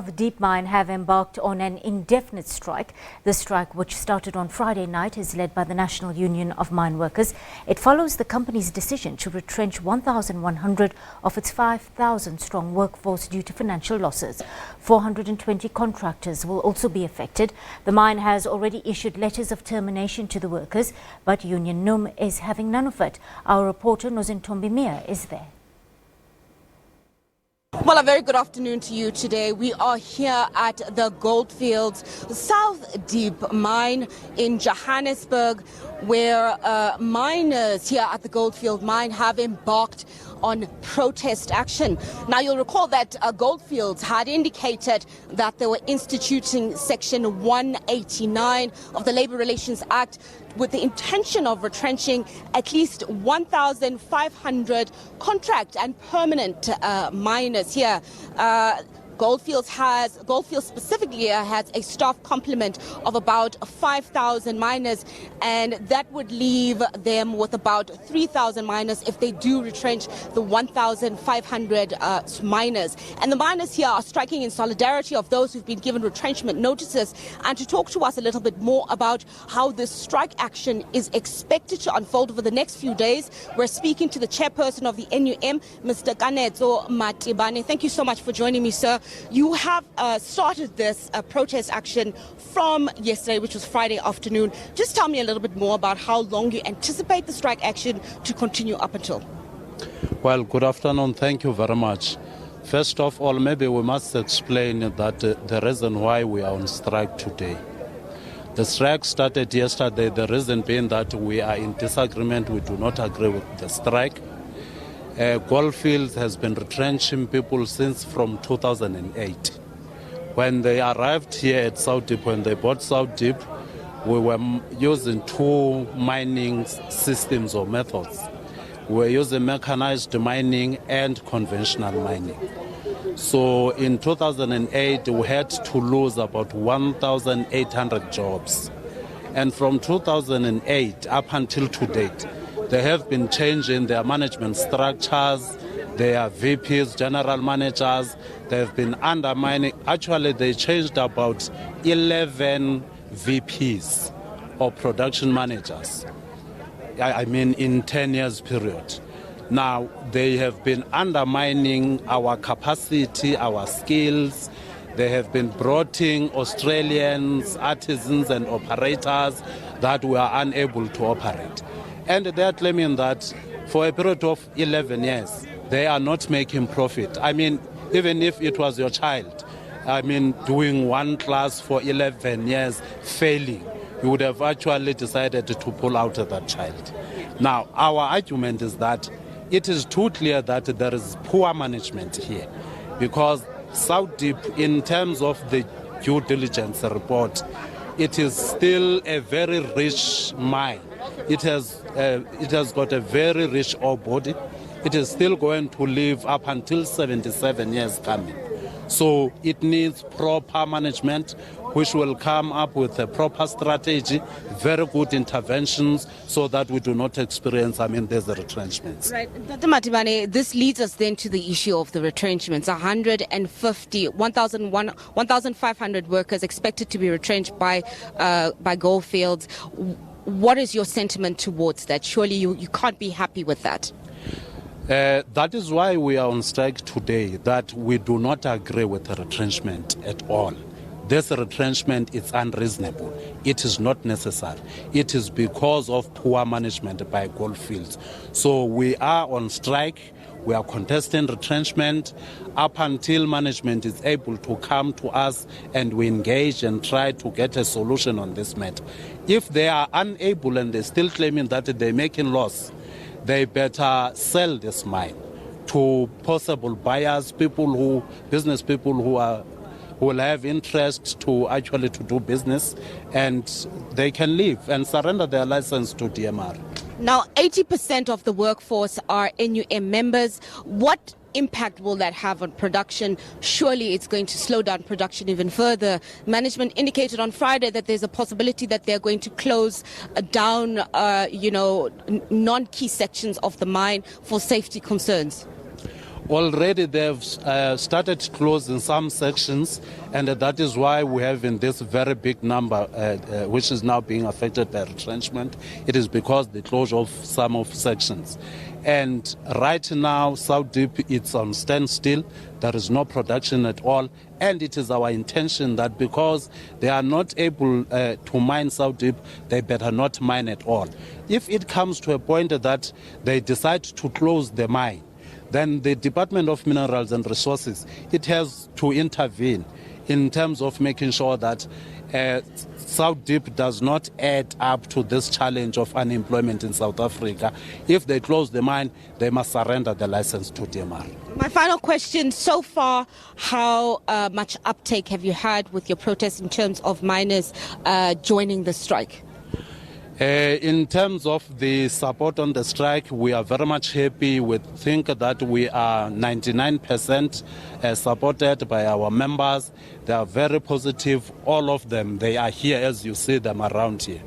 The deep mine have embarked on an indefinite strike. The strike, which started on Friday night, is led by the National Union of Mineworkers. It follows the company's decision to retrench 1,100 of its 5,000-strong workforce due to financial losses. 420 contractors will also be affected. The mine has already issued letters of termination to the workers, but Union NUM is having none of it. Our reporter Nozintombi Miya is there. Well, a very good afternoon to you today. We are here at the Goldfields South Deep mine in Johannesburg, where miners here at the Goldfield mine have embarked on protest action. Now, you'll recall that Goldfields had indicated that they were instituting Section 189 of the Labour Relations Act with the intention of retrenching at least 1,500 contract and permanent miners here. Goldfields specifically has a staff complement of about 5,000 miners, and that would leave them with about 3,000 miners if they do retrench the 1,500 miners. And the miners here are striking in solidarity of those who've been given retrenchment notices. And to talk to us a little bit more about how this strike action is expected to unfold over the next few days, we're speaking to the chairperson of the NUM, Mr. Kanetso Matibane. Thank you so much for joining me, sir. You have started this protest action from yesterday, which was Friday afternoon. Just tell me a little bit more about how long you anticipate the strike action to continue up until. Well, good afternoon. Thank you very much. First of all, maybe we must explain that the reason why we are on strike today. The strike started yesterday, the reason being that we are in disagreement. We do not agree with the strike. Goldfields has been retrenching people since from 2008. When they arrived here at South Deep, when they bought South Deep, we were using two mining systems or methods. We were using mechanized mining and conventional mining. So in 2008, we had to lose about 1,800 jobs. And from 2008 up until to date, they have been changing their management structures, their VPs, general managers. They've been undermining. Actually, they changed about 11 VPs or production managers. I mean, in 10 years period. Now, they have been undermining our capacity, our skills. They have been brought in Australians, artisans and operators that were unable to operate. And they are claiming that for a period of 11 years, they are not making profit. I mean, even if it was your child, doing one class for 11 years, failing, you would have actually decided to pull out that child. Now, our argument is that it is too clear that there is poor management here, because South Deep, in terms of the due diligence report, it is still a very rich mine. It has got a very rich ore body. It is still going to live up until 77 years coming. So it needs proper management, which will come up with a proper strategy, very good interventions, so that we do not experience, these retrenchments. Right. Dr. Matibane, this leads us then to the issue of the retrenchments. 1,500 workers expected to be retrenched by Goldfields. What is your sentiment towards that? Surely you can't be happy with that. That is why we are on strike today, that we do not agree with the retrenchment at all. This retrenchment is unreasonable. It is not necessary. It is because of poor management by Goldfields. So we are on strike. We are contesting retrenchment up until management is able to come to us and we engage and try to get a solution on this matter. If they are unable and they're still claiming that they're making loss, they better sell this mine to possible buyers, business people who will have interest to actually to do business, and they can leave and surrender their license to DMR. Now, 80% of the workforce are NUM members. What impact will that have on production? Surely it's going to slow down production even further. Management indicated on Friday that there's a possibility that they're going to close down, non-key sections of the mine for safety concerns. Already they've started closing some sections, and that is why we have in this very big number which is now being affected by retrenchment. It is because the closure of some of sections. And right now, South Deep, it's on standstill. There is no production at all. And it is our intention that because they are not able to mine South Deep, they better not mine at all. If it comes to a point that they decide to close the mine, then the Department of Minerals and Resources, it has to intervene in terms of making sure that South Deep does not add up to this challenge of unemployment in South Africa. If they close the mine, they must surrender the license to DMR. My final question, so far, how much uptake have you had with your protest in terms of miners joining the strike? In terms of the support on the strike, we are very much happy. We think that we are 99% supported by our members. They are very positive. All of them, they are here as you see them around here.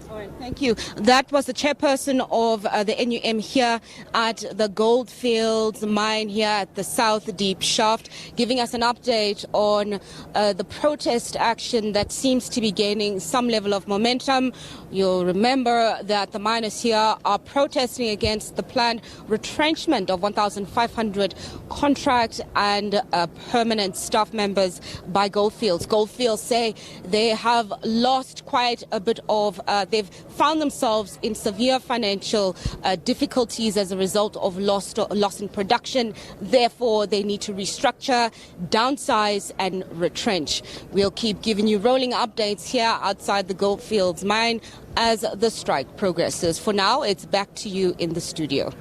All right, thank you. That was the chairperson of the NUM here at the Goldfields mine here at the South Deep Shaft, giving us an update on the protest action that seems to be gaining some level of momentum. You'll remember that the miners here are protesting against the planned retrenchment of 1,500 contract and permanent staff members by Goldfields. Goldfields say they have lost quite a bit of, they've found themselves in severe financial difficulties as a result of loss in production. Therefore, they need to restructure, downsize and retrench. We'll keep giving you rolling updates here outside the Goldfields mine as the strike progresses. For now, it's back to you in the studio.